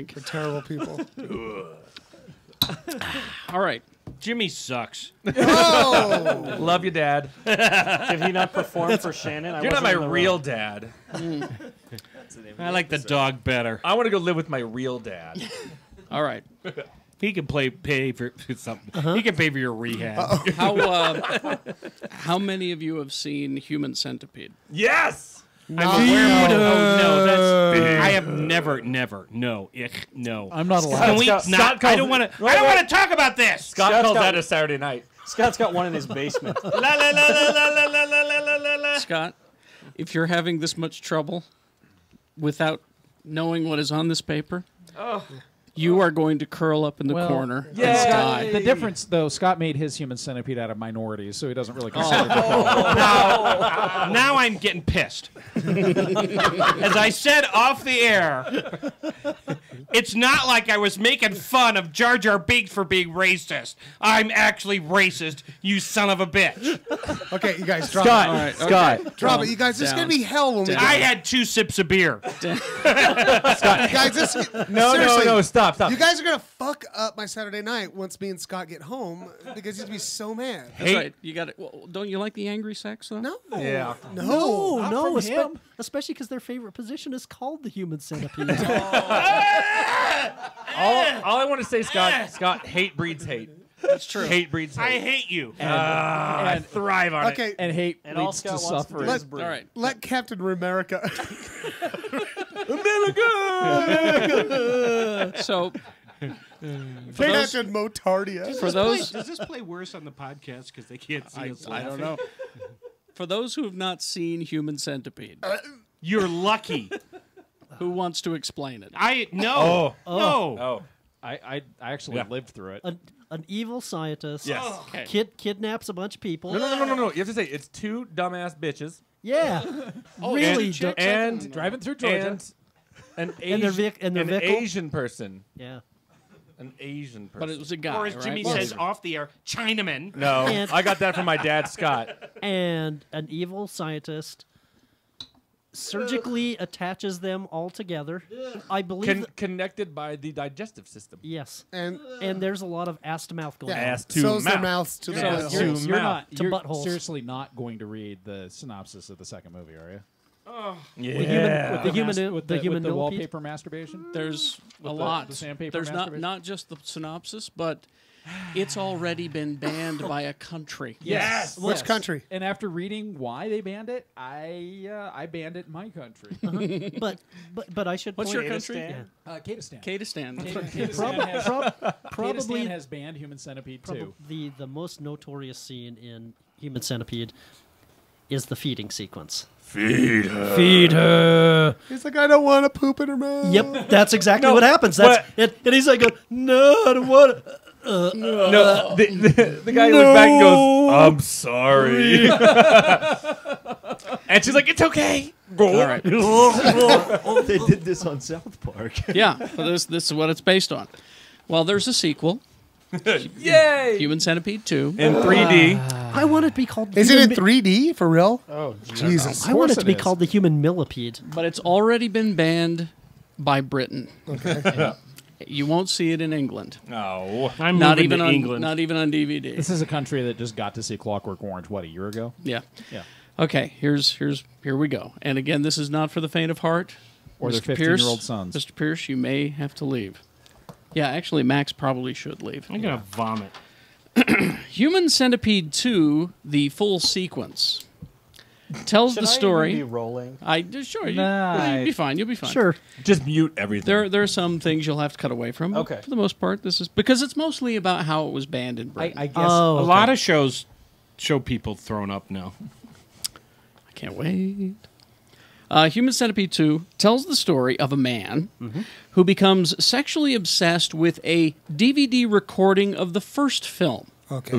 drink. We're terrible people. All right. Jimmy sucks. Oh! Love you, Dad. Did he not perform for Shannon? You're not my real dad. I like the dog better. I want to go live with my real dad. All right. He can pay for something. He can pay for your rehab. How many of you have seen Human Centipede? Yes. I'm aware of no, that's I have never, no. I'm not allowed. Can we Scott not? I don't want to. I don't want to talk about this. Scott calls that a Saturday night. Scott's got one in his basement. La la la la la la la la la la la. Scott, if you're having this much trouble without knowing what is on this paper, you are going to curl up in the corner and die. The difference, though, Scott made his Human Centipede out of minorities, so he doesn't really consider it. Now I'm getting pissed. As I said off the air, it's not like I was making fun of Jar Jar Binks for being racist. I'm actually racist, you son of a bitch. Okay, you guys, drop Scott, it. All right, Scott. okay. Drop it, you guys. This is going to be hell when we I had 2 sips of beer. You guys, this seriously, No, stop. You guys are going to fuck up my Saturday night once me and Scott get home because he's going to be so mad. That's right. You got it. Well, don't you like the angry sex though? No. Yeah. No. No, from him. especially because their favorite position is called the human centipede. All I want to say, Scott, hate breeds hate. That's true. Hate breeds hate. I hate you. I thrive on it. Okay, And hate And all leads to Scott wants to do suffering. is breathe. All right. let Captain America. So Captain Motardia. for those Does this play worse on the podcast because they can't see us I don't laughing? know. For those who have not seen Human Centipede, You're lucky. who wants to explain it? No. Oh. I actually lived through it. An evil scientist Yes. Okay. kidnaps a bunch of people. No. You have to say it's 2 dumbass bitches Yeah. Really. and Driving through Georgia. and an And their Asian, their an vehicle? Asian person. Yeah. An Asian person. But it was a guy, Or as Jimmy right? says off the air, Chinaman. No, And- I got that from my dad, Scott. And an evil scientist surgically attaches them all together. I believe. Connected by the digestive system. Yes. And And there's a lot of ass to mouth going on. Ass to so's their mouth. mouths to the Yeah. butthole. You're- You're mouth. not. To You're buttholes. seriously not going to read the synopsis of the second movie, are you? Yeah. The human with the human the millipede? wallpaper masturbation. There's a the- lot. the sandpaper There's masturbation? not just the synopsis, but it's already been banned by a country. Yes. Which country? And after reading why they banned it, I banned it in my country. But I should What's point your country? Yeah. Kyrgyzstan. Kyrgyzstan. Probably Kyrgyzstan has banned Human Centipede too. the most notorious scene in Human Centipede is the feeding sequence. Feed her. Feed her. He's like, I don't want to poop in her mouth. Yep, that's exactly what happens. That's it, and he's like, no, I don't want to. No, the guy looks back and goes, I'm sorry. And she's like, it's okay. All right. They did this on South Park. Yeah, so this is what it's based on. Well, there's a sequel, Yay. Human Centipede 2. In 3D. I want it to be called. Is it in human 3D for real? Oh, Jesus. I want it to be it is. called the human millipede. But it's already been banned by Britain. Okay. You won't see it in England. No. I'm Not moving even to on England. Not even on DVD. This is a country that just got to see Clockwork Orange, what, a year ago? Yeah. Yeah. Okay, here we go. And again, this is not for the faint of heart. Or their Mr. Pierce, 15-year-old sons. Mr. Pierce, you may have to leave. Yeah, actually, Max probably should leave. I'm going to vomit. Human Centipede 2, the full sequence, tells Should the I story. even be rolling? Sure, Nah, you'll be fine. You'll be fine. Sure. Just mute everything. There are some things you'll have to cut away from. but Okay. For the most part, this is because it's mostly about how it was banned in Britain. I guess. Oh, A lot of shows show people thrown up now. I can't wait. Human Centipede 2 tells the story of a man who becomes sexually obsessed with a DVD recording of the first film. Okay.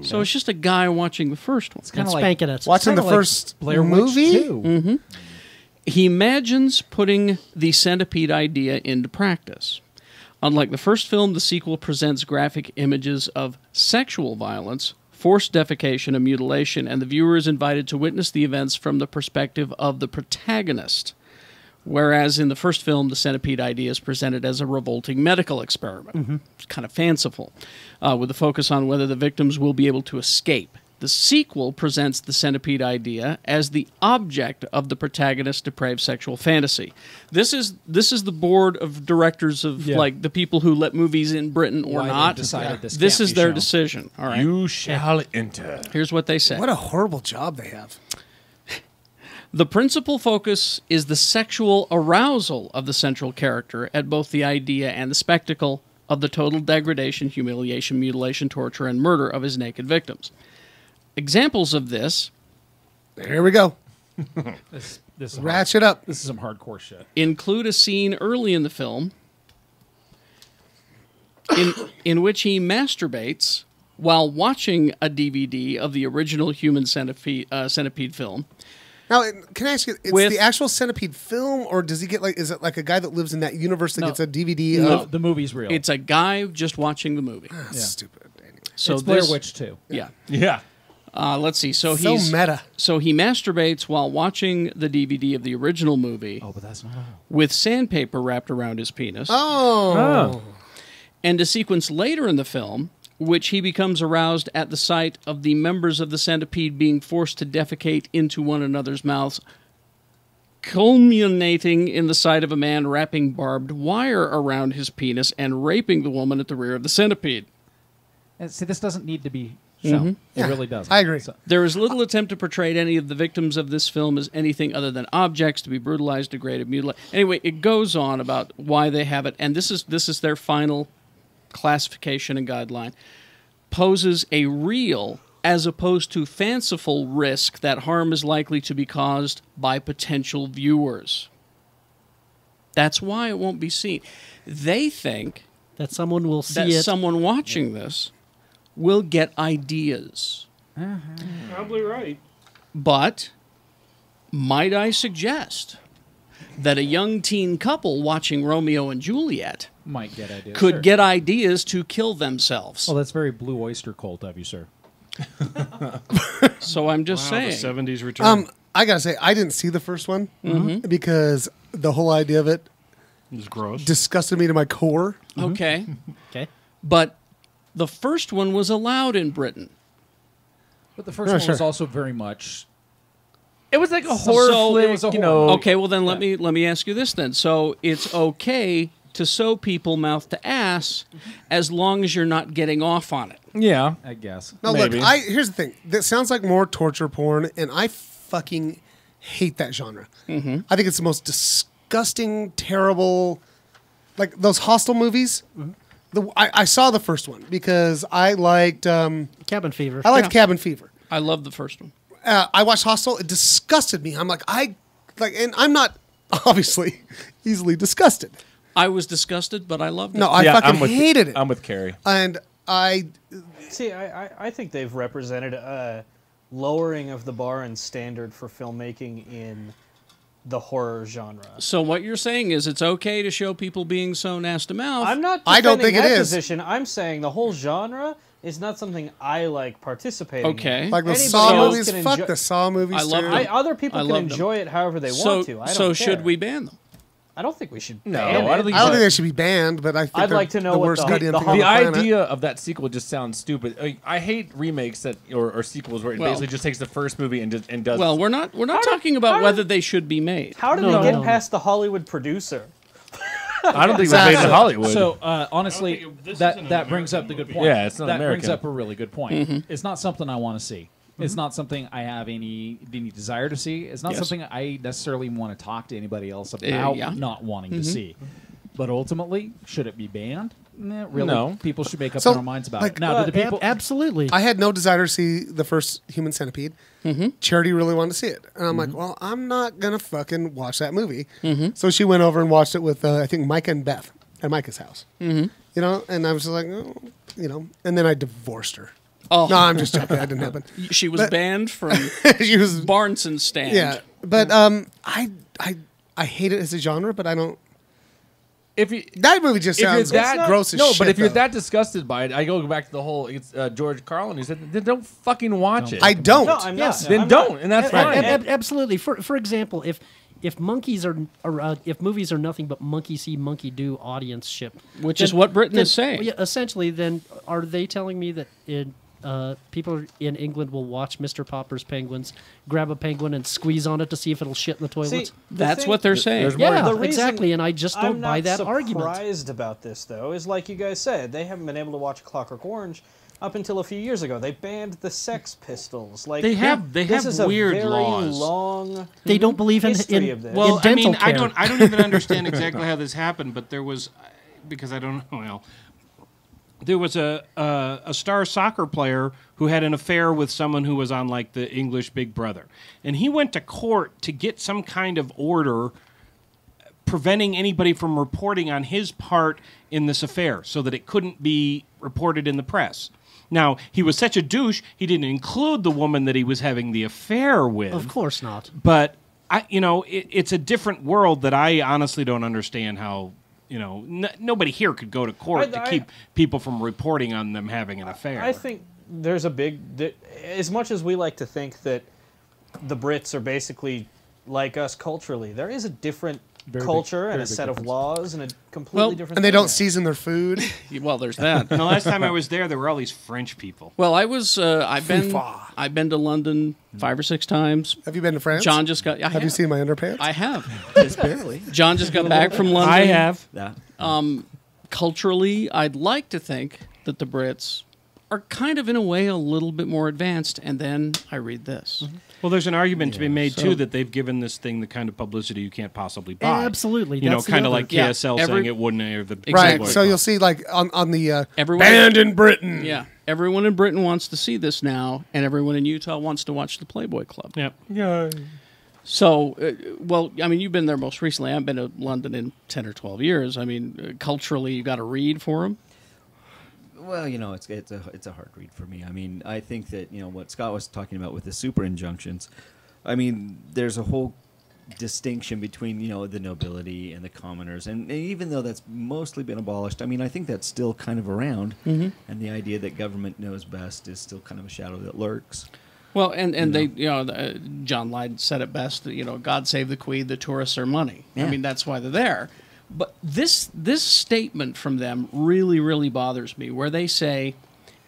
So it's just a guy watching the first one. And spanking it. Watching the Kinda like first Blair Witch movie? 2. He imagines putting the centipede idea into practice. Unlike the first film, the sequel presents graphic images of sexual violence, forced defecation, and mutilation, and the viewer is invited to witness the events from the perspective of the protagonist. Whereas in the first film, the centipede idea is presented as a revolting medical experiment. It's kind of fanciful, with a focus on whether the victims will be able to escape. The sequel presents the centipede idea as the object of the protagonist's depraved sexual fantasy. This is the board of directors of like the people who let movies in Britain or Why they not. decided this This can't is be their shown. decision. All right. You shall enter. Here's what they say. What a horrible job they have. The principal focus is the sexual arousal of the central character at both the idea and the spectacle of the total degradation, humiliation, mutilation, torture, and murder of his naked victims. Examples of this Here we go. This is Ratchet up. This is some hardcore shit. include a scene early in the film in which he masturbates while watching a DVD of the original Human Centipede film. Now, can I ask you, it's With- the actual Centipede film, or does he get is it like a guy that lives in that universe that No. gets a DVD The, of... the movie's real. It's a guy just watching the movie. Stupid. Anyway. So it's Blair this, Witch 2. Yeah. Yeah. Let's see. So So he's meta. So he masturbates while watching the DVD of the original movie Oh, but that's not all. with sandpaper wrapped around his penis. Oh. And a sequence later in the film, which he becomes aroused at the sight of the members of the centipede being forced to defecate into one another's mouths, culminating in the sight of a man wrapping barbed wire around his penis and raping the woman at the rear of the centipede. And see, this doesn't need to be shown. It really doesn't. I agree. So, There is little attempt to portray any of the victims of this film as anything other than objects to be brutalized, degraded, mutilated. Anyway, it goes on about why they have it, and this is their final classification and guideline. Poses a real as opposed to fanciful risk that harm is likely to be caused by potential viewers. That's why it won't be seen. They think That someone will see that it. someone watching this will get ideas. Probably right. But might I suggest that a young teen couple watching Romeo and Juliet might get ideas. could Sure. get ideas to kill themselves? Well, that's very Blue Oyster Cult of you, sir. So I'm just Wow, the saying. 70s return. I gotta say, I didn't see the first one because the whole idea of it It was gross. disgusted me to my core. Okay. Okay. But the first one was allowed in Britain. But the first Oh, one sure. was also very much. It was like a horror So flick, it was a you horror. know. Okay, well then let me ask you this then. So it's okay to sew people mouth to ass as long as you're not getting off on it. Yeah. I guess. No, Maybe. look, here's the thing. That sounds like more torture porn, and I fucking hate that genre. I think it's the most disgusting, terrible, like those Hostel movies. I saw the first one because I liked Cabin Fever. Cabin Fever. I love the first one. I watched Hostel. It disgusted me. I'm like, and I'm not obviously easily disgusted. I was disgusted, but I loved it. No, I Yeah, fucking hated it. I'm with Carrie. And I, See, I think they've represented a lowering of the bar and standard for filmmaking in the horror genre. So what you're saying is it's okay to show people being sewn ass to mouth. I'm not I don't defending think it that is. position. I'm saying the whole genre is not something I like participating Okay. in. like the Anybody Saw else movies. can Fuck enjoy- the Saw movies. I love too. them. Other people I can love them. enjoy it however they so want to. I don't so care. should we ban them? I don't think we should No, ban I it. don't think I don't think they should be banned, but I think I'd they're like to know the what worst the- goddamn the thing on The the planet. idea of that sequel just sounds stupid. I hate remakes that or sequels where it Well- basically just takes the first movie and does. Well, we're not talking how about did- whether they should be made. How did No. they get past the Hollywood producer? I don't think they're made in Hollywood. So honestly, I don't think this that isn't that an brings up the good point. Yeah, it's not that American. brings up a really good point. It's not something I want to see. It's not something I have any desire to see. It's not Yes. something I necessarily want to talk to anybody else about yeah. not wanting to see. But ultimately, should it be banned? Nah, really, No. people should make up So, their own minds about like, it. Now, do the people? Absolutely. I had no desire to see the first Human Centipede. Charity really wanted to see it, and I'm like, well, I'm not gonna fucking watch that movie. So she went over and watched it with I think Micah and Beth at Micah's house. You know, and I was just like, oh, you know, and then I divorced her. Oh, No, I'm just joking. That didn't happen. she was but- banned from She was, Barnson stand. yeah, but I hate it as a genre, but I don't. if you That movie just if you're sounds that gross as no, shit. but if you're though. that disgusted by it, I go back to the whole. It's George Carlin who said, "Then don't fucking watch it." I don't. No, I'm Yes. not. then I'm don't, not. and that's Ab- fine. ab- absolutely. For example, if movies are nothing but monkey see, monkey do audience ship, Which is what Britain is saying. Yeah, essentially, then are they telling me that people in England will watch Mr. Popper's Penguins, grab a penguin and squeeze on it to see if it'll shit in the toilets? That's what they're saying. Yeah, exactly, and I just don't buy that argument. I'm not surprised about this, though, is like you guys said, they haven't been able to watch Clockwork Orange up until a few years ago. They banned the Sex Pistols. Like they have weird laws. Long they don't believe in history of this. Well, in dental I care. I don't even understand exactly how this happened, but there was, because I don't know. Well, there was a star soccer player who had an affair with someone who was on like the English Big Brother, and he went to court to get some kind of order preventing anybody from reporting on his part in this affair, so that it couldn't be reported in the press. Now, he was such a douche, he didn't include the woman that he was having the affair with. Of course not. But, it's a different world that I honestly don't understand how, nobody here could go to court to keep people from reporting on them having an affair. I think there's a as much as we like to think that the Brits are basically like us culturally, there is a different culture and a set of laws and a completely different. And they don't season their food. Well, there's that. And the last time I was there were all these French people. Well, I've been to London 5 or 6 times. Have you been to France? John just got. Have you seen my underpants? I have. Just barely. John just got back from London. I have. That. Culturally, I'd like to think that the Brits are kind of, in a way, a little bit more advanced. And then I read this. Mm-hmm. Well, there's an argument to be made, too, that they've given this thing the kind of publicity you can't possibly buy. Absolutely. Kind of like KSL Yeah, saying it wouldn't air the... Right, so you'll see, like, on the Everyone- banned in Britain. Yeah. Everyone in Britain wants to see this now, and everyone in Utah wants to watch the Playboy Club. Yep. Yeah. So, you've been there most recently. I've been to London in 10 or 12 years. Culturally, you got to read for them. Well, it's a hard read for me. I think that what Scott was talking about with the super injunctions. There's a whole distinction between the nobility and the commoners, and even though that's mostly been abolished, I think that's still kind of around. Mm-hmm. And the idea that government knows best is still kind of a shadow that lurks. Well, and they John Lydon said it best. God save the Queen. The tourists are money. Yeah. That's why they're there. But this statement from them really, really bothers me, where they say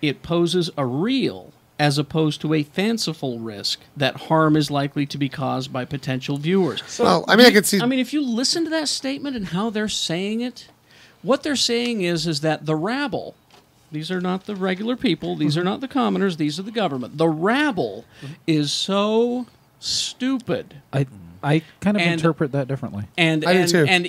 it poses a real as opposed to a fanciful risk that harm is likely to be caused by potential viewers. Well, I could see... if you listen to that statement and how they're saying it, what they're saying is that the rabble, these are not the regular people, these are not the commoners, these are the government. The rabble is so stupid. I kind of interpret that differently. And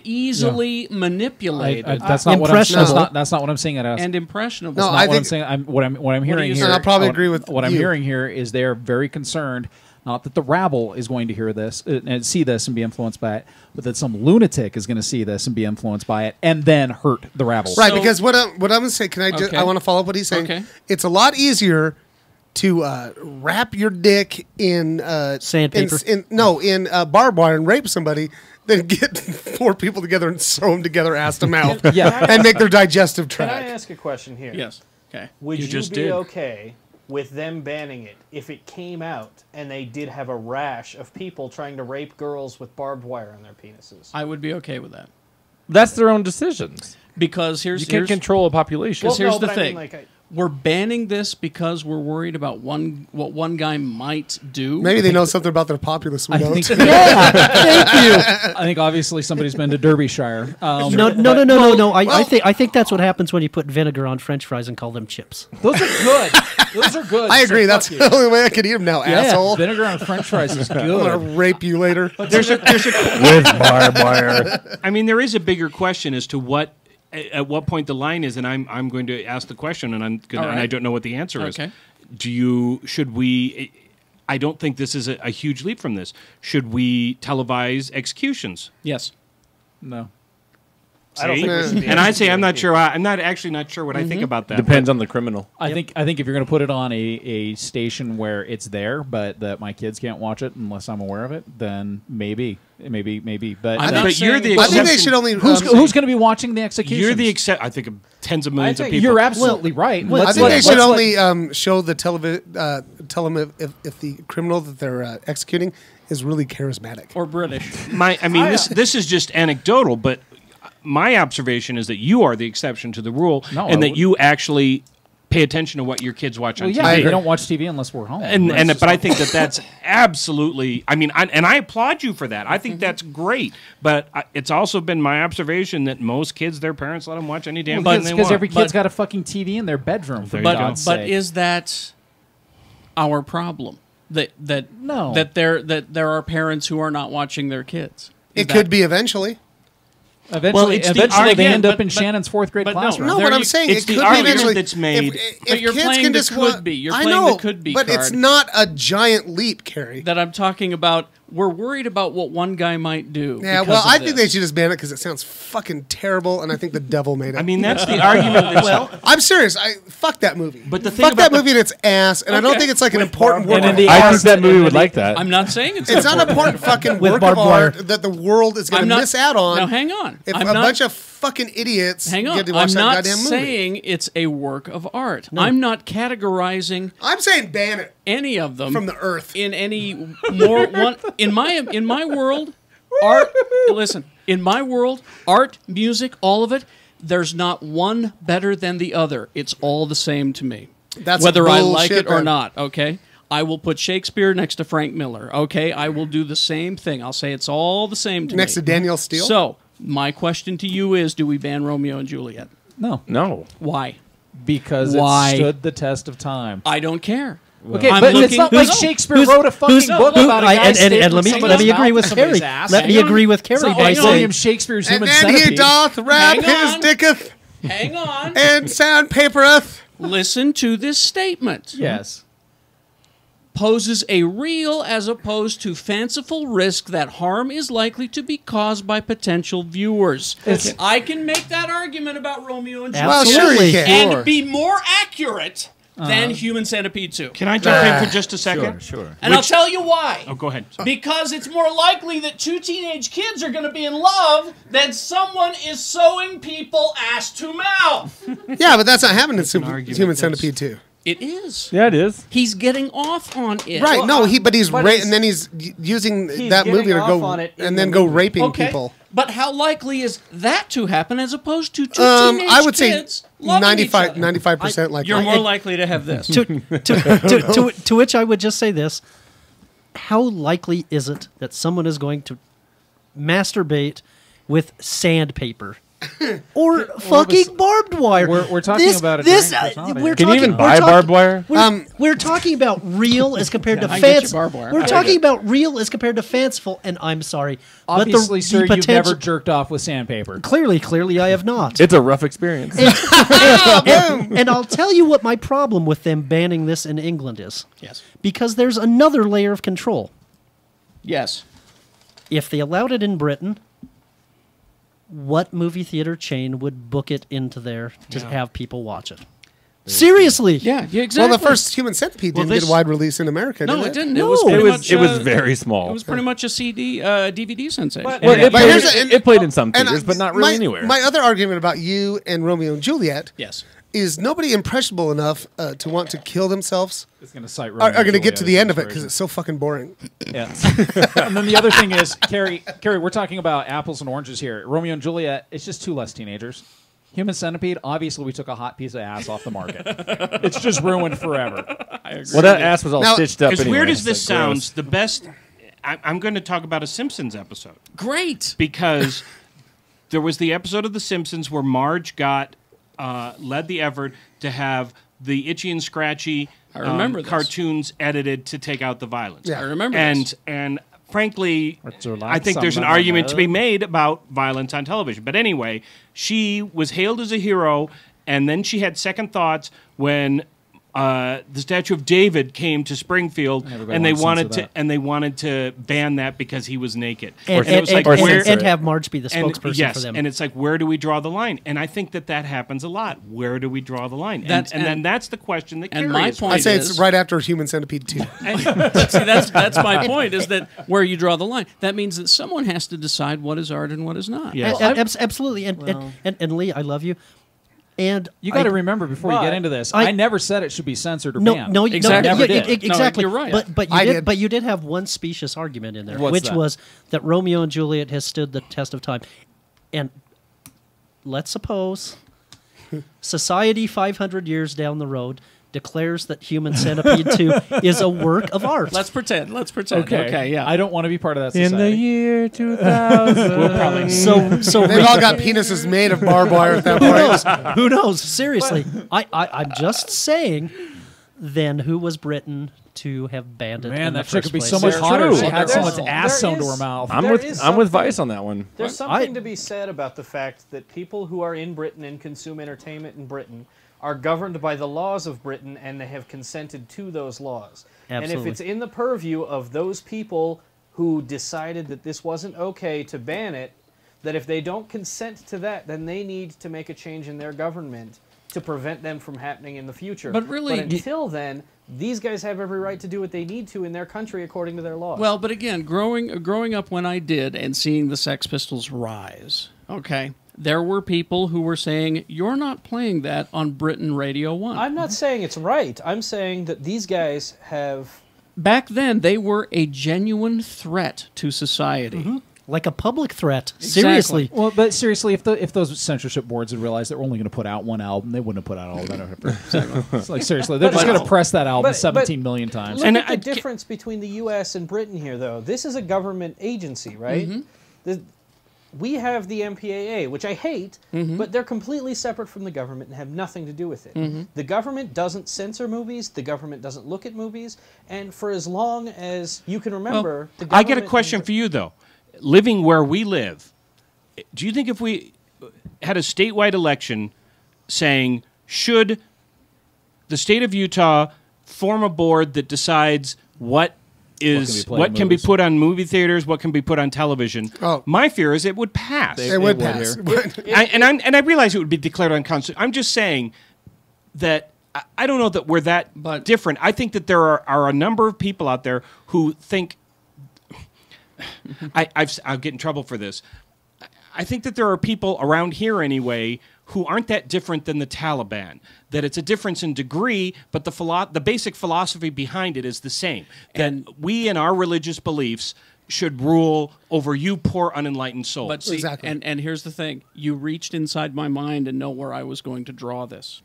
easily manipulated. That's not what I'm. That's not what I'm saying. And impressionable. No, what I'm saying. What I'm hearing here. And I'll probably agree with what I'm hearing here is they are very concerned. Not that the rabble is going to hear this and see this and be influenced by it, but that some lunatic is going to see this and be influenced by it and then hurt the rabble. Right, because what I'm going to say, I want to follow up what he's saying. Okay. It's a lot easier to wrap your dick in sandpaper. In barbed wire and rape somebody than get 4 people together and sew them together ass to mouth and make their digestive Can tract. I ask a question here? Yes. Okay. Would you just be did. okay with them banning it if it came out and they did have a rash of people trying to rape girls with barbed wire on their penises? I would be okay with that. That's their own decisions. Because You can't control a population. Because here's the but thing. We're banning this because we're worried about what one guy might do. Maybe they know something about their populace we don't. Thank you. I think obviously somebody's been to Derbyshire. No. I think that's what happens when you put vinegar on French fries and call them chips. Those are good. Those are good. I agree. So That's fuck the you. only way I could eat them now, asshole. Vinegar on French fries is I'm good. going to rape you later. There's a With barbed wire. there is a bigger question as to at what point the line is, and I'm going to ask the question, and and I don't know what the answer is. Should we? I don't think this is a huge leap from this. Should we televise executions? Yes. No. I don't think we should be And I'd say I'm not executing sure. I'm not actually not sure what I think about that. Depends on the criminal. I think if you're going to put it on a station where it's there, but that my kids can't watch it unless I'm aware of it, then maybe. But But you're the I think they exception. should only. who's going to be watching the execution? You're the exception. I think of tens of millions of people. You're absolutely right. I think they should only show the tell them if the criminal that they're executing is really charismatic. Or British. This is just anecdotal, but my observation is that you are the exception to the rule, No, and I that you actually pay attention to what your kids watch on Well, TV. yeah, we don't watch TV unless we're home. But I think that's absolutely. I applaud you for that. I think that's great. But it's also been my observation that most kids, their parents let them watch any damn thing they want. because every kid's got a fucking TV in their bedroom. For God's But sake. is that our problem? No. That there are parents who are not watching their kids. It could be eventually. Eventually, it's the they argument, end up but- in Shannon's fourth grade but no, classroom. No, There but I'm you- saying it's it the could be argument eventually. that's made. But you're kids playing can the just could wa- be. You're I playing know, the could be but it's card. not a giant leap, Carrie. That I'm talking about. We're worried about what one guy might do. Yeah, because well, of I think they this. should just ban it because it sounds fucking terrible, and I think the devil made it. That's the argument. That's, I'm serious. Fuck that movie. But the thing fuck about that movie in its ass, and I don't Okay. think it's like an With important work. And in of the art. I think that movie would like that. I'm not saying it's It's not an important fucking With work barbed of wire. art that the world is going I'm to not- miss out on. Now, hang on. If I'm a not- bunch of fucking idiots Hang on. get to watch I'm that not goddamn movie. saying it's a work of art. I'm not categorizing I'm saying ban it any of them from the earth. in any more one in my world. Art. Listen, in my world, art, music, all of it. There's not one better than the other. It's all the same to me. That's whether I like bullshit, it or man. not. Okay. I will put Shakespeare next to Frank Miller. Okay. I will do the same thing. I'll say it's all the same to Next to me. Daniel Steele. So my question to you is: do we ban Romeo and Juliet? No, No. Why? because Why? it stood the test of time. I don't care. Okay, I'm but it's looking- not like who's- Shakespeare wrote a fucking book about a guy and let me sticking let me his agree mouth with in somebody's Carrie. ass. Let me Hang on. agree with Carrie It's not by like saying- William Shakespeare's and Human then Centipede. he doth wrap Hang his on. dicketh Hang on. and sandpapereth. Listen to this statement. Yes. Poses a real as opposed to fanciful risk that harm is likely to be caused by potential viewers. I can make that argument about Romeo and Juliet Well, sure Absolutely. you can. and be more accurate than Human Centipede 2. can I jump in for just a second? Sure. And I'll tell you why. Oh, go ahead. Because it's more likely that two teenage kids are going to be in love than someone is sewing people ass to mouth. Yeah, but that's not happening in argument, Human that's- Centipede 2. It is. Yeah, it is. He's getting off on it. Right, but he's but and then he's using he's that movie to getting go off on it in and the then go movie. raping Okay. people. But how likely is that to happen as opposed to two teenage I would say kids loving each other? 95% likely. You're more likely to have this. To which I would just say this: how likely is it that someone is going to masturbate with sandpaper? Or fucking barbed wire. We're talking about it This, during personality. we're Can you talking, even we're buy talking- barbed wire? We're talking about real as compared to I can get you fanciful. barbed wire. We're I talking get about real as compared to fanciful, and I'm sorry. but Obviously, the sir, you've potential- never jerked off with sandpaper. Clearly, I have not. It's a rough experience. And I'll tell you what my problem with them banning this in England is. Yes. Because there's another layer of control. Yes. If they allowed it in Britain, what movie theater chain would book it into there to have people watch it? Seriously. Yeah, exactly. Well, the first Human Centipede didn't get a wide release in America, No, did it it? didn't. No. It was pretty It was much, it was very small. It was pretty much a DVD sensation. But- Well, But played, here's a- it played in some And theaters, but not really my, anywhere. My other argument about you and Romeo and Juliet yes. is nobody impressionable enough to want to kill themselves It's going to cite are going to get to the end of it because it's so fucking boring. Yes. And then the other thing is, Carrie, we're talking about apples and oranges here. Romeo and Juliet, it's just two less teenagers. Human Centipede, obviously we took a hot piece of ass off the market. It's just ruined forever. Well, that ass was all Now, stitched up. As anyway. weird as this It's like gross. sounds, the best. I'm going to talk about a Simpsons episode Great. because there was the episode of The Simpsons where Marge got led the effort to have the Itchy and Scratchy I remember this. cartoons edited to take out the violence. Yeah. I remember and this. and frankly, you like, I think there's an something argument like to be made about violence on television. But anyway, she was hailed as a hero, and then she had second thoughts when the Statue of David came to Springfield, everybody and they wants to censor wanted that. to ban that because he was naked. And, it was like, or where, censor it. have Marge be the and spokesperson yes, for them. and it's like, where do we draw the line? And I think that happens a lot. Where do we draw the line? That's- and then and- that's the question that and Carrie my is point I'd say is- it's right after Human Centipede 2. See, that's my point. Is that where you draw the line? That means that someone has to decide what is art and what is not. Yeah. Absolutely. And Lee, I love you. And You got to remember before you get into this, I never said it should be censored or banned. No, Exactly. no, Never yeah, did. exactly. No, you're right. But you I did. did. But you did have one specious argument in there, What's which that? was that Romeo and Juliet has stood the test of time. And let's suppose society 500 years down the road declares that Human Centipede 2 is a work of art. Let's pretend. Okay, yeah. I don't want to be part of that In society. the year 2000. We'll probably So They've all got penises made of barbed wire at that who point. knows? Who knows? Seriously, I'm just saying. Then who was Britain to have banned it? Man, in the that chick first would be place? so much True. hotter. She Well, had there's- someone's ass there sewn to is- her mouth. I'm There with is I'm with something- Vice on that one. There's something to be said about the fact that people who are in Britain and consume entertainment in Britain are governed by the laws of Britain and they have consented to those laws. And Absolutely. if it's in the purview of those people who decided that this wasn't okay to ban it, that if they don't consent to that, then they need to make a change in their government to prevent them from happening in the future. But really- until then, these guys have every right to do what they need to in their country according to their laws. Well, but again, growing up when I did and seeing the Sex Pistols rise, okay, there were people who were saying, you're not playing that on Britain Radio 1. I'm not saying it's right. I'm saying that these guys have... Back then, they were a genuine threat to society. Like a public threat. Exactly. Seriously. Well, but seriously, if those censorship boards had realized that we're only going to put out one album, they wouldn't have put out all of that. It's like seriously, they're just going to press that album but- 17 million times. Look And at the I- difference between the U.S. and Britain here, though. This is a government agency, right? We have the MPAA, which I hate, but they're completely separate from the government and have nothing to do with it. The government doesn't censor movies. The government doesn't look at movies. And for as long as you can remember, the I get a government question for you, though. Living where we live, do you think if we had a statewide election saying, should the state of Utah form a board that decides what can be put on movie theaters, what can be put on television? Oh. My fear is it would pass. It would pass. I realize it would be declared unconstitutional. I'm just saying that I don't know that we're that different. I think that there are a number of people out there who think I'll get in trouble for this. I think that there are people around here anyway who aren't that different than the Taliban. That it's a difference in degree, but the basic philosophy behind it is the same. And we in our religious beliefs should rule over you poor unenlightened souls. But see, Exactly. and here's the thing. You reached inside my mind and know where I was going to draw this.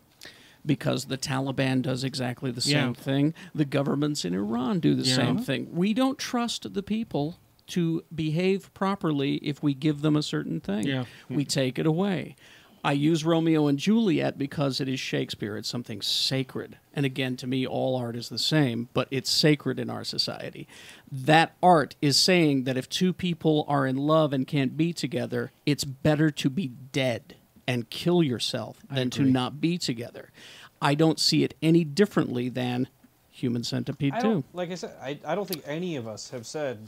Because the Taliban does exactly the same thing. The governments in Iran do the same thing. We don't trust the people to behave properly if we give them a certain thing. Yeah. We take it away. I use Romeo and Juliet because it is Shakespeare. It's something sacred. And again, to me, all art is the same, but it's sacred in our society. That art is saying that if two people are in love and can't be together, it's better to be dead and kill yourself than to not be together. I don't see it any differently than Human Centipede 2. Like I said, I don't think any of us have said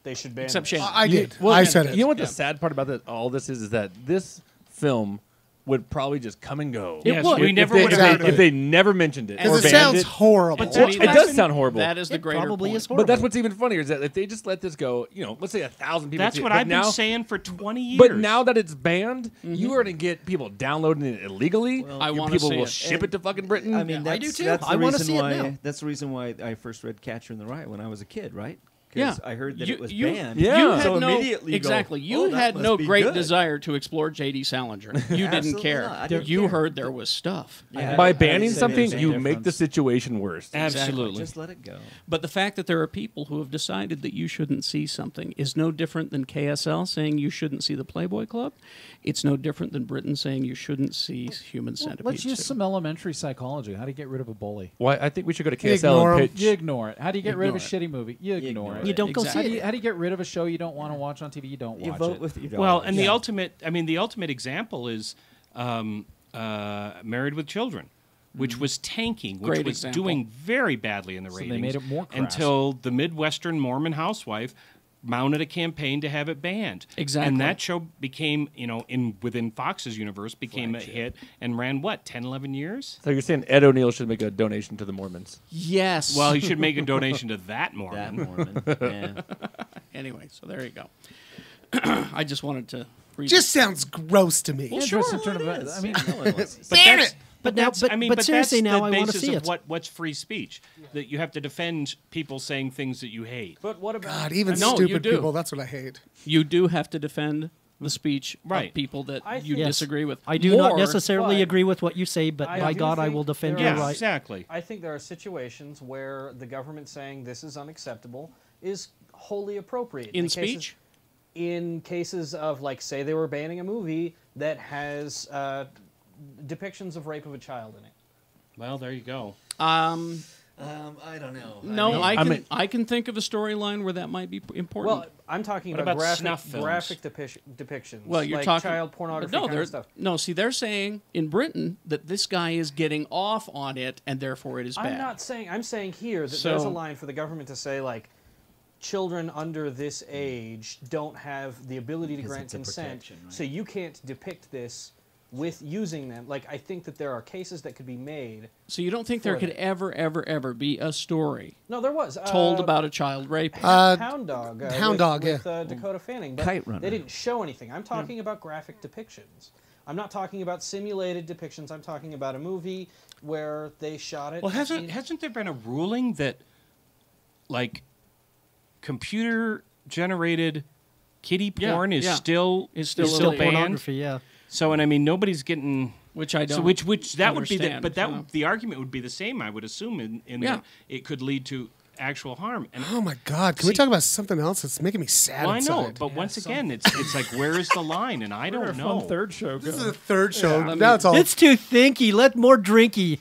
they should ban Except this. Shane. I did. I said it. You know what the sad part about all this is that this film would probably just come and go. It would. We never would have. Exactly. if they never mentioned it. And or Because it banned sounds it. horrible. But Well, to me, it does sound horrible. That is the It greater probably point. is horrible. But that's what's even funnier is that if they just let this go, let's say 1,000 people. That's see it, what but I've been now- saying for 20 years. But now that it's banned, you are going to get people downloading it illegally. I wanna people see will it. ship it to fucking Britain. I mean, I that's, do too. That's I the wanna reason see it why. now. That's the reason why I first read Catcher in the Rye when I was a kid, right? Yeah. Because I heard that You- it was you- banned. Yeah. You had So no, immediately you go, exactly. You "Oh, that had must no be great good." desire to explore J.D. Salinger. You didn't Absolutely care. not. I didn't You care. heard there was stuff. Yeah. By I banning didn't say something, there's you any make the difference. situation worse. Absolutely. Just let it go. But the fact that there are people who have decided that you shouldn't see something is no different than KSL saying you shouldn't see the Playboy Club. It's no different than Britain saying you shouldn't see Human Centipede. Let's use 2. some elementary psychology. How do you get rid of a bully? Why? I think we should go to Ignore KSL 'em. and pitch. You ignore it. How do you get rid of a Ignore shitty movie? You ignore it. You don't go Exactly. see it. How do you get rid of a show you don't want to watch on TV? You don't You watch vote it. with your Well, dollars. and the ultimate example is Married with Children, which was tanking, which Great was example. doing very badly in the So they ratings made it more crass. until the Midwestern Mormon housewife mounted a campaign to have it banned. Exactly. And that show became, within Fox's universe, became a hit and ran, 10, 11 years? So you're saying Ed O'Neill should make a donation to the Mormons? Yes. Well, he should make a donation to that that Mormon. Mormon. Yeah. Anyway, so there you go. I just wanted to creepy. Just sounds gross to me. Well, Yeah, sure, just in terms of- I mean, Damn it! But now, that's- but seriously, that's now the I want to basis see of it. what's free speech. That you have to defend people saying things that you hate. But what about God, even No, you stupid do. people. That's what I hate. You do have to defend the speech Right. of people that I you think- disagree with. I do not More- necessarily but agree with what you say, but I by do God, I think will defend there your are- right. Exactly. I think there are situations where the government saying this is unacceptable is wholly appropriate. in cases- speech. in cases of, like, say they were banning a movie that has depictions of rape of a child in it. Well, there you go. I don't know. No, mean- I can think of a storyline where that might be important. Well, I'm talking What about about snuff films? graphic depictions. Well, you're like talking child pornography No, kind they're of stuff. no. See, they're saying in Britain that this guy is getting off on it, and therefore it is bad. I'm not saying. I'm saying here that there's a So- line for the government to say, like, children under this age don't have the ability to Because grant it's a consent, protection, right? so you can't depict this with using them. Like, I think that there are cases that could be made. So you don't think there For could that. ever be a story No, there was told about a child rape? Hound Dog. Hound Dog, with, yeah. Dakota Fanning. But Kite Runner. they didn't show anything. I'm talking about graphic depictions. I'm not talking about simulated depictions. I'm talking about a movie where they shot it. Well, hasn't there been a ruling that, like, computer generated kiddie Yeah, porn is yeah. still Is still Still banned? pornography, yeah. So, and I mean, nobody's getting. Which I don't. So which that would be the, understand, but that yeah. the argument would be the same, I would assume, in Yeah. that it could lead to actual harm. And Oh my God! Can we See- talk about something else? It's making me sad. well, I know, inside. but once again, it's like, where is the line? And I Where don't did know. fun third show This is go? the third show. I Now mean- it's all. It's too thinky. Let more drinky.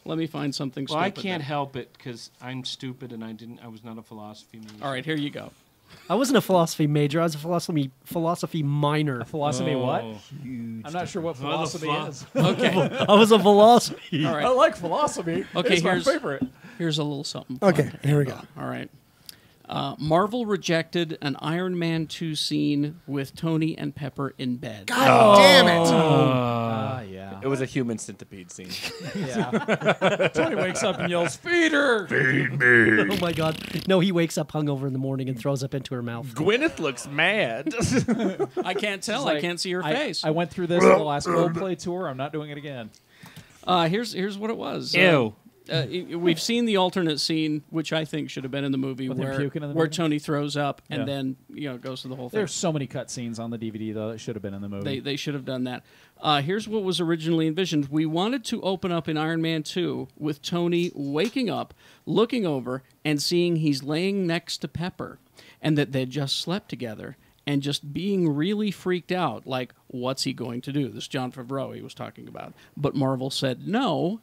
Let me find something. Well, I stupid can't then. help it because I'm stupid and I was not a philosophy major. All right, here you go. I wasn't a philosophy major. I was a philosophy minor. Philosophy what? Oh. I'm not sure what philosophy fuck? is. Okay, I was a philosophy. all I right. like philosophy. Okay, it's my here's- favorite. Here's a little something. Okay, fun. here we go. All right. Marvel rejected an Iron Man 2 scene with Tony and Pepper in bed. God damn it! Ah, yeah. It was a human centipede scene. Yeah. Tony wakes up and yells, "Feed her!" Oh my God! No, he wakes up hungover in the morning and throws up into her mouth. Gwyneth looks mad. I can't tell. Like, I can't see her face. I went through this on the last Coldplay tour. I'm not doing it again. Here's what it was. Ew. We've seen the alternate scene, which I think should have been in the movie, With him where puking in the where movie? Tony throws up and Yeah. then goes to the whole thing. There's so many cut scenes on the DVD though that should have been in the movie. They should have done that. Here's what was originally envisioned. We wanted to open up in Iron Man 2 with Tony waking up, looking over, and seeing he's laying next to Pepper, and that they'd just slept together, and just being really freaked out, like, what's he going to do? This John Favreau he was talking about. But Marvel said no,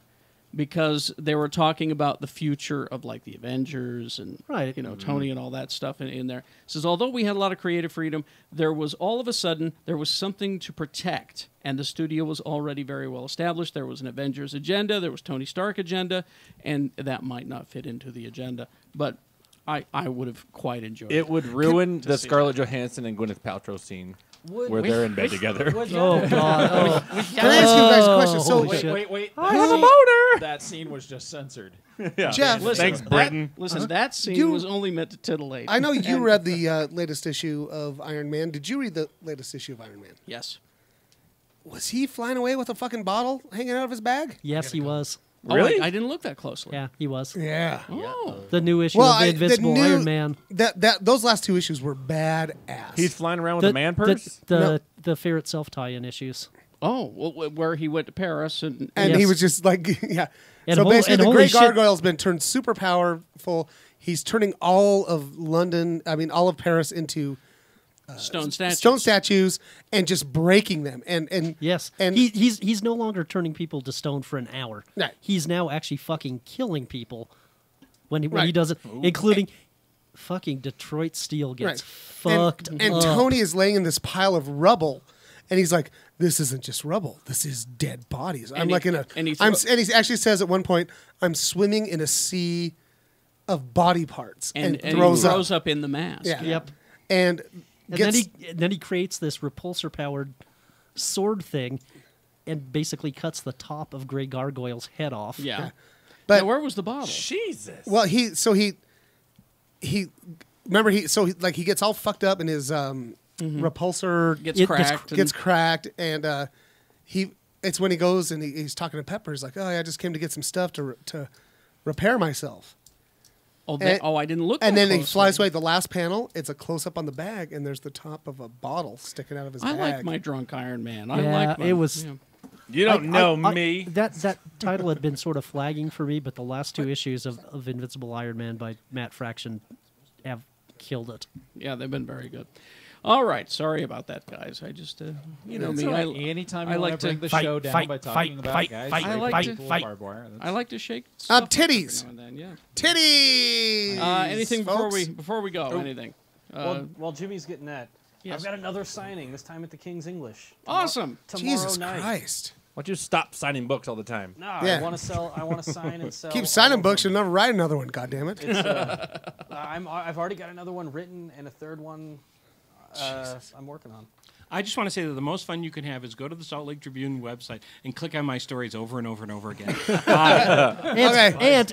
because they were talking about the future of, like, the Avengers and Right. Tony and all that stuff in there. It says, although we had a lot of creative freedom, there was all of a sudden there was something to protect, and the studio was already very well established. There was an Avengers agenda, there was Tony Stark agenda, and that might not fit into the agenda. But I would have quite enjoyed It would ruin the see Scarlett Johansson and Gwyneth Paltrow scene where they're in bed together. Would Oh that- God! Oh. Can I ask you guys a question? So, holy shit. wait. I have a boner. That scene was just censored. Jeff, Thanks, Britain. Listen, that scene You- was only meant to titillate. I know you read the latest issue of Iron Man. Did you read the latest issue of Iron Man? Yes. Was he flying away with a fucking bottle hanging out of his bag? Yes, he was. Really? Oh, I didn't look that closely. Yeah, he was. Yeah. Oh. The new issue Well, of the Invincible Iron Man. Those last two issues were badass. He's flying around with a man purse? The Fear Itself tie-in issues. Oh, well, where he went to Paris and and he Yes. was just like, yeah. And so hol- basically, and the holy Great shit- Gargoyle's been turned super powerful. He's turning all of all of Paris into stone statues. stone statues and just breaking them. And Yes, and he's no longer turning people to stone for an hour. Right. He's now actually fucking killing people when he Right. does it, including fucking Detroit Steel gets fucked and up. Tony is laying in this pile of rubble, and he's like, "This isn't just rubble. This is dead bodies." I'm And like he- in a, and he I'm, throw- and he actually says at one point, "I'm swimming in a sea of body parts," and and throws he up. throws up in the mask. Yeah. Yep. And And gets, then he creates this repulsor powered sword thing, and basically cuts the top of Grey Gargoyle's head off. Yeah. But- Now, where was the bottle? Jesus. well, he remember he gets all fucked up and his repulsor Gets cracked. and it's when he goes and he's talking to Pepper. He's like, oh, I just came to get some stuff to repair myself. Oh, And- I didn't look. And that then he closely. flies away. The last panel, it's a close up on the bag, and there's the top of a bottle sticking out of his I bag. like my drunk Iron Man. I Yeah, like my, it was- yeah. You don't know I- me. That title had been sort of flagging for me, but the last 2 issues of Invincible Iron Man by Matt Fraction have killed it. Yeah, they've been very good. All right, sorry about that, guys. I just, you know me. Anytime I you like want to bring to the fight, show down fight, by talking fight, about fight, guys, fight, raping fight, people with fight. barbed wire. That's- I like to shake stuff up titties. every now and then, yeah. Titties. Anything folks. before we go? Anything? While Jimmy's getting that, Yes. I've got another signing. This time at the King's English. Awesome. Tomorrow Jesus night. Christ. Why don't you stop signing books all the time? No, Yeah. I want to sell. I want to sign and sell. Keep all signing of books. them. You'll never write another one. God damn it. It's, I've already got another one written and a third one I'm working on. I just want to say that the most fun you can have is go to the Salt Lake Tribune website and click on my stories over and over and over again. Okay. And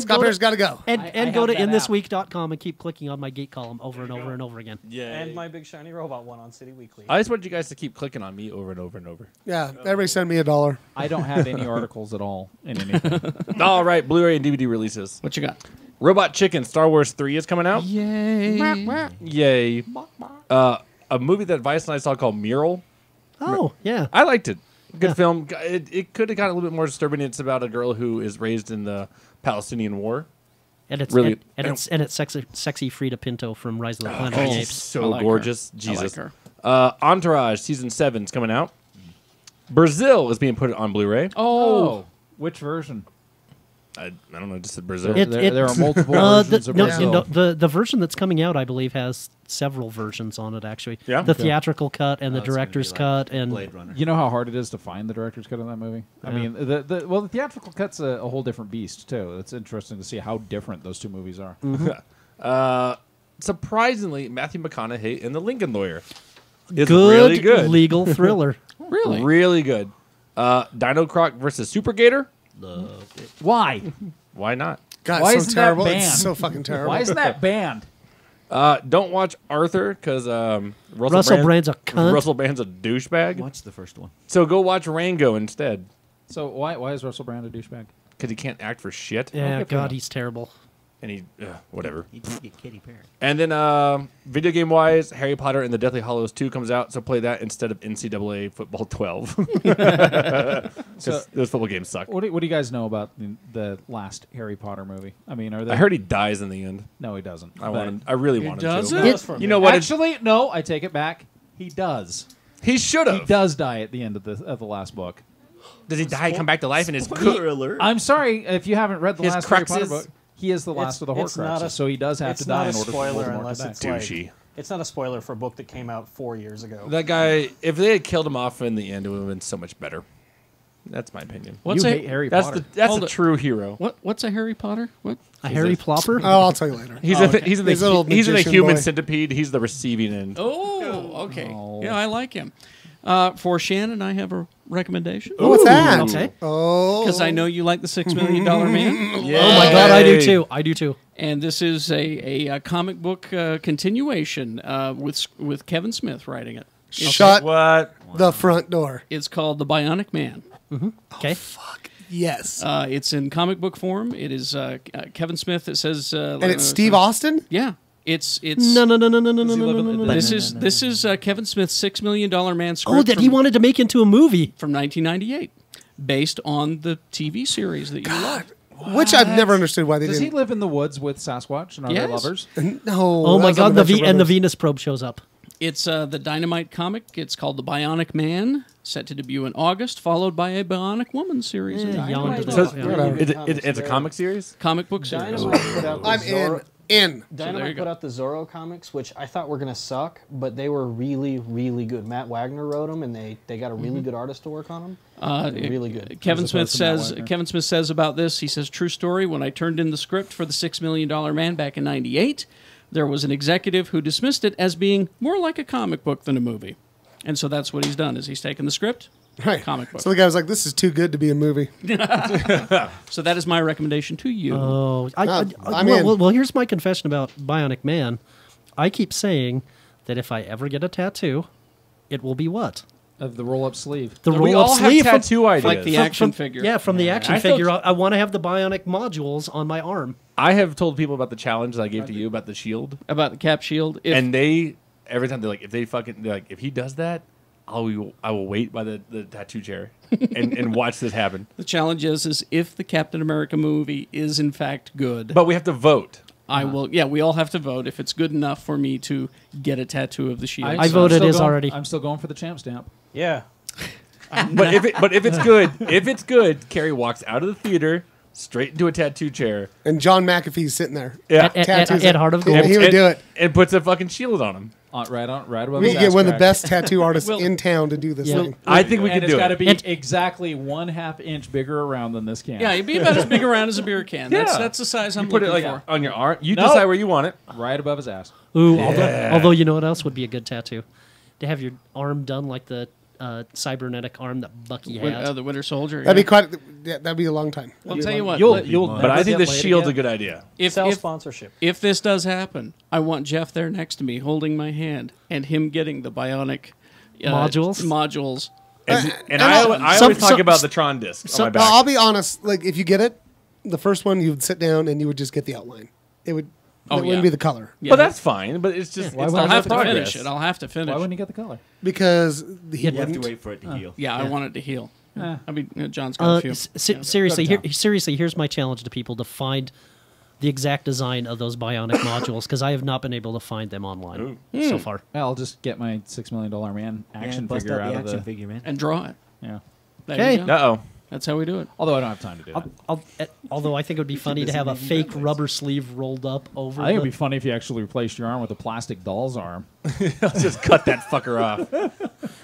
Scott go Bear's to, got to go. and, I and go have to that inthisweek.com and keep clicking on my Geek column over and over and over again. Yeah. And my big shiny robot one on City Weekly. I just want you guys to keep clicking on me over and over and over. Yeah. Everybody send me $1. I don't have any articles at all in anything. All right, Blu-ray and DVD releases. What you got? Robot Chicken Star Wars 3 is coming out. Yay! Yay. A movie that Vice and I saw called Mural. Oh, yeah. I liked it. Good Yeah. film. It could have gotten a little bit more disturbing. It's about a girl who is raised in the Palestinian War. And it's Really- and it's sexy Frida Pinto from Rise of the Planet of the Apes. So I like gorgeous. her. Jesus. I like her. Entourage Season 7 is coming out. Brazil is being put on Blu-ray. Oh, which version? I don't know, just said Brazil. There are multiple versions of no, Brazil. no, the version that's coming out, I believe, has several versions on it. Actually, Yeah? the Okay. theatrical cut and the it's gonna be director's like cut, and Blade Runner. You know how hard it is to find the director's cut of that movie? I Yeah. mean, the theatrical cut's a whole different beast, too. It's interesting to see how different those two movies are. Surprisingly, Matthew McConaughey in The Lincoln Lawyer is good, really good. legal thriller. Really? Really good. Dino Croc versus Super Gator. Loved it. Why? Why not? God, Why it's so isn't that terrible. banned? It's so fucking terrible. Why isn't that banned? Don't watch Arthur because Russell Brand's a cunt. Russell Brand's a douchebag. Watch the first one. So go watch Rango instead So why is Russell Brand a douchebag? because he can't act for shit. Yeah, Okay, God, fair. he's terrible. And he whatever. He did get Katy Perry. And then video game wise, Harry Potter and the Deathly Hallows 2 comes out. So play that instead of NCAA Football 12. So, Those football games suck. what do you guys know about the last Harry Potter movie? I mean, are they? I heard he dies in the end. No, he doesn't. I really want him doesn't? to. That's for You me. know what? Actually, no. I take it back. He does. He should He have. does die at the end of the last book. Does he die and come back to life in his Spoiler alert. I'm sorry if you haven't read the His last Harry Potter Cruxes? book. He is the last of the It's not Horcruxes, a- so he does have it's to die not in a order for spoiler Voldemort unless to die. it's like douchey? it's not a spoiler for a book that came out 4 years ago. That guy, if they had killed him off in the end, it would have been so much better. That's my opinion. What's you a hate Harry That's Potter. that's Hold a it. true hero. what's a Harry Potter? What? A Harry Plopper? Oh, I'll tell you later. He's Oh, in the okay. he's in the He's a little he's in the magician human boy. centipede. He's the receiving end. Oh, okay. Oh. Yeah, I like him. For Shannon, I have a recommendation. Oh, what's that? Okay. Oh. Because I know you like the $6 Million Man. Yeah. Oh my God, I do too. I do too. And this is a comic book continuation with Kevin Smith writing it. Shut What? the front door. It's called The Bionic Man. Okay. Yes. It's in comic book form. It is Kevin Smith. It says, and it's Steve Austin? Yeah, it's No. This is Kevin Smith's $6 Million Man script. Oh, that he wanted to make into a movie. from 1998, based on the TV series that you love. Which I've never understood why they Does he didn't. live in the woods with Sasquatch and are they Yes. lovers? No. Oh that my was on God, the Venture and the Brothers. Venus probe shows up. It's the Dynamite comic. It's called The Bionic Man, set to debut in August, followed by a Bionic Woman series. in Yeah, July. yonder So Yeah. it's a comic series. Comic book series. Dynamite put out the I'm Zorro. in. there you Dynamite go. put out the Zorro comics, which I thought were gonna suck, but they were really, really good. Matt Wagner wrote them, and they got a really good artist to work on them. Really good. Kevin As Smith opposed to Matt says. Wagner. Kevin Smith says about this. He says, "True story. When I turned in the script for the $6 Million Man back in '98, there was an executive who dismissed it as being more like a comic book than a movie, and so that's what he's done. Is he's taken the script, Right. comic book. So the guy was like, "This is too good to be a movie." So that is my recommendation to you. Oh, I'm in. well, here's my confession about Bionic Man. I keep saying that if I ever get a tattoo, it will be what? Of the roll-up sleeve. The We roll-up all have sleeve. tattoo ideas. like the action figure. Yeah, from the action I thought- figure. I want to have the Bionic modules on my arm. I have told people about the challenge that I gave to you about the shield, About the cap shield. If, and they every time they're like, they're like, if he does that, I will wait by the tattoo chair and watch this happen. the challenge is if the Captain America movie is in fact good, But we have to vote. I will. Yeah, we all have to vote if it's good enough for me to get a tattoo of the shield. I voted still is going- already. I'm still going for the champ stamp. Yeah. But if it's good, Carrie walks out of the theater straight into a tattoo chair. And John McAfee's sitting there. Yeah, At Heart of Gold. He would do it. and puts a fucking shield on him. Right above We his get ass one of the crack. best tattoo artists Well- in town to do this Yeah. thing. I think we And can it's do got to it. be And- exactly 1/2 inch bigger around than this can. yeah, it'd be about as big around as a beer can. Yeah. That's the size I'm You put it looking like for. on your arm. You No. decide where you want it. Right above his ass. Ooh, although you know what else would be a good tattoo? To have your arm done like the cybernetic arm that Bucky had. The Winter Soldier. That'd yeah. be quite. Yeah, that'd be a long time. I'll tell you what. You'll But I never think get the laid shield's a again. good idea. if, Sell if, sponsorship. if this does happen, I want Jeff there next to me, holding my hand, and him getting the bionic modules. And I'll- I some- always talk some- about the Tron disc So on my back. I'll be honest. Like, if you get it, the first one, you would sit down and you would just get the outline. It would. Oh, it wouldn't yeah. be the color Yeah. But that's fine. But it's just Why it's would I'll not have to progress. finish it. I'll have to finish. Why wouldn't he get the color? because he You have wouldn't. to wait for it to heal. Yeah, I want it to heal. Eh. I mean, John's got a few. Seriously, seriously, here's my challenge to people to find the exact design of those bionic modules because I have not been able to find them online so far. Well, I'll just get my $6 million man action bust figure out out the of action the. figure, man. And draw it. Yeah. There Okay. you go. Uh-oh. That's how we do it. Although I don't have time to do that. Although I think it would be funny to have a fake rubber sleeve rolled up over. I think it'd the- be funny if you actually replaced your arm with a plastic doll's arm. Let's just cut that fucker off.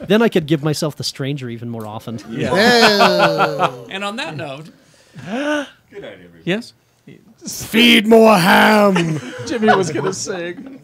Then I could give myself the stranger even more often. Yeah. And on that note, Good idea, everybody. yes, Feed more ham. Jimmy was going to sing.